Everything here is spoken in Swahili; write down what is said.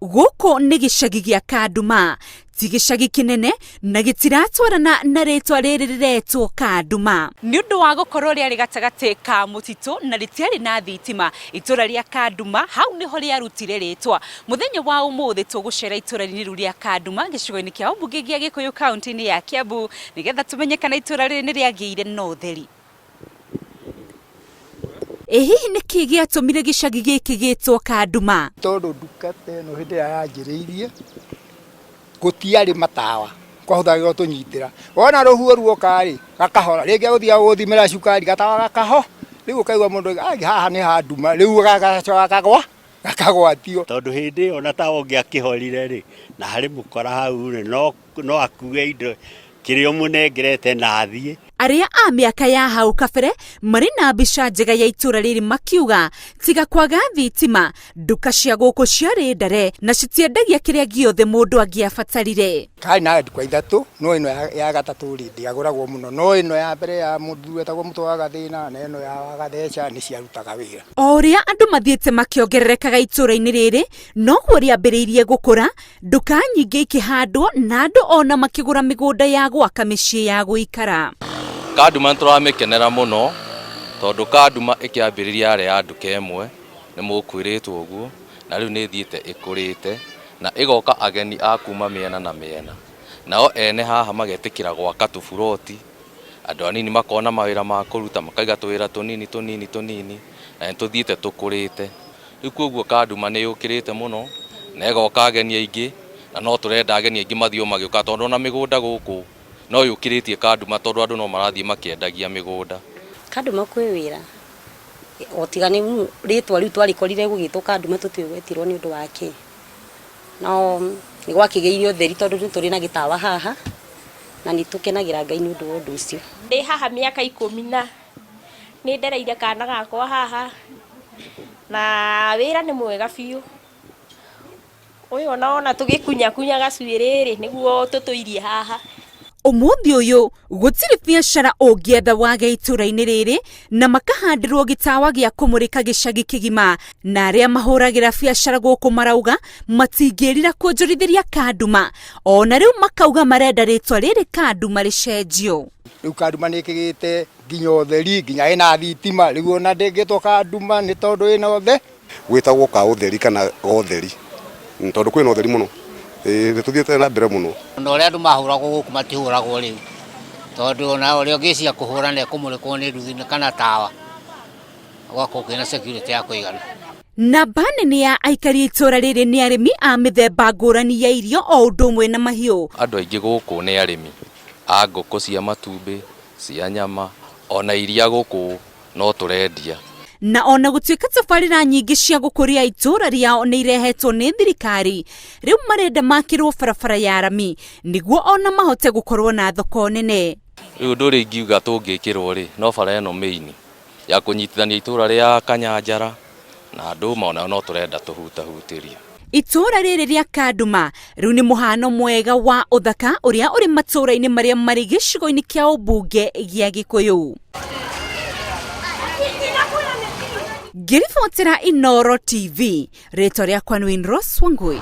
Gũkũ nĩ gĩcagi gĩa Kanduma, ti gĩcagi kĩnene na gĩtiratwarana na rĩtwa rĩrĩ rĩretwo Kanduma. Nĩ ũndũ wa gũkorwo rĩarĩ gatagatĩ ka mũtitũ na rĩtiarĩ na thitima, itũra rĩa Kanduma hau nĩho rĩarutire rĩtwa. Mũthenya wa ũmũthĩ tũgũcera itũra-inĩ rĩu rĩa Kanduma gĩcigo-inĩ kĩa ũmbunge gĩa Gĩkũyũ kaunti-inĩ ya Kiambu nĩgetha tumenye kana itũra rĩrĩ nĩ rĩagĩire na ũtheri. Hihi nĩkĩ gĩatũmire gĩcagi gĩkĩ gĩtwo Kanduma? Tondũ nduka ĩno hĩndĩ ĩrĩa yanjĩrĩirie gũtiarĩ matawa kwahũthagĩrwo tũnyitĩra. Wona rũhuho ruoka-rĩ gakahora, rĩngĩ gũthiaga gũthimĩra cukari gatawa gakaho, rĩu ũkaigua mũndũ haha nĩ ha nduma, rĩu gakagwatio. Tondũ hĩndĩ ĩyo na tawa ũngĩakĩhorire-rĩ na harĩ mũkora hau-rĩ no akue indo kĩrĩa ũmũnengerete na athiĩ. Arĩa a mĩaka ya hau kabere marĩ na mbica njega ya itũra rĩrĩ makiuga tiga kwaga thitima, nduka cia gũkũ ciarĩ ndare na citiendagia kĩrĩa gĩothe mũndũ angĩabatarire. Karĩ na nduka ithatũ, no ĩno ya gatatũ-rĩ ndĩagũragwo mũno, no ĩno ya mbere ya mũndũ wetagwo Mũtwe wa Gathĩna na ĩno ya Gatheca nĩ ciarutaga wĩra. O ũrĩa andũ mathiĩte makĩongererekaga itũra-inĩ rĩrĩ, noguo rĩambĩrĩirie gũkũra, nduka nyingĩ ikĩhandwo na andũ ona makĩgũra mĩgũnda ya gwaka mĩciĩ ya gũikara. Kanduma tũramĩkenera mũno tondũ Kanduma ĩkĩambĩrĩria yarĩ ya nduka ĩmwe, nĩ mũkwĩrĩtwo ũguo, na rĩu nĩ ĩthiĩte ĩkũrĩte na ĩgoka ageni a kuma mĩena na mĩena. Nao ene haha magetĩkĩra gwaka tũburoti, andũ anini makona mawĩra ma kũruta makaiga tũwĩra tũnini na nĩtũthiĩte tũkũrĩte. Rĩu koguo Kanduma nĩ yũkĩrĩte mũno na ĩgoka ageni aingĩ, na no tũrenda ageni aingĩ mathiĩ magĩũka tondũ na mĩgũnda gũkũ no yũkĩrĩtie Kanduma tondũ andũ no marathiĩ makĩendagia mĩgũnda. Kanduma kwĩ wĩra o tiga nĩ rĩtwa rĩu twarĩkorire gũgĩtwo Kanduma tũtiũgwetirwo nĩ ũndũ wa kĩ. No nĩ gwakĩgĩire ũtheri tondũ nĩ tũrĩ na gĩtawa haha na nĩ tũkenagĩra Ngai nĩ ũndũ wa ũndũ ũcio. Ndĩ haha mĩaka 10 na nĩ ndereire kana gakwa haha na wĩra nĩ mwega biũ. Ũyũ ona tũgĩkunya gacuĩ rĩrĩ nĩguo tũtũirie haha. Ũmũthĩ ũyũ gũtirĩ biacara ũngĩenda wage itũra-inĩ rĩrĩ na makahandĩrwo gĩtawa gĩa kũmũrĩka gĩcagi kĩgima, na arĩa mahũragĩra biacara gũkũ marauga matingĩrira kuonjorithĩria Kanduma, ona rĩu makauga marenda rĩtwa rĩrĩ Kanduma rĩcenjio. Rĩu Kanduma nĩ ĩkĩgĩte nginya ũtheri, nginya ĩna thitima, rĩu ona ndĩngĩtwo Kanduma nĩ tondũ ĩna ũtheri. Gwĩtagwo ka ũtheri kana ũtheri tondũ kwĩna ũtheri mũno. Nĩ tũthiĩte na mbere mũno. Na ũrĩa andũ mahũragwo gũkũ matihũragwo rĩu tondũ ona ũrĩa ũngĩcia kũhũra nĩ ekũmũrĩkwo nĩ nduthi kana tawa gwakorwo kwĩna security ya kũigana. Namba nene ya aikari itũra rĩrĩ nĩ arĩmi a mĩthemba ngũrani ya irio o ũndũ ũmwe na mahiũ. Andũ aingĩ gũkũ nĩ arĩmi a ngũkũ cia matumbĩ, cia nyama, ona iria gũkũ no tũrendia. Na ona gũtuĩka tabarĩra nyingĩ cia gũkũria itũra rĩao nĩ irehetwo nĩ thirikari, rĩu marenda makĩrwo barabara ya rami nĩguo ona mahote gũkorwo na thoko nene. Rĩu ũndũ ũrĩa ingiuga tũngĩkĩrwo-rĩ no bara ĩno main ya kũnyitithania itũra rĩa Kanyanjara na Ndũma ona no tũrenda tũhutahutĩrio. Itũra rĩrĩ rĩa Kanduma rĩu nĩ mũhano mwega wa ũthaka ũrĩa ũrĩ matũra-inĩ marĩa marĩ gĩcigo-inĩ kĩa ũmbunge gĩa Gĩkũyũ. Ngĩribotera Inooro TV, rĩtwa rĩakwa nĩ Rose Wangui.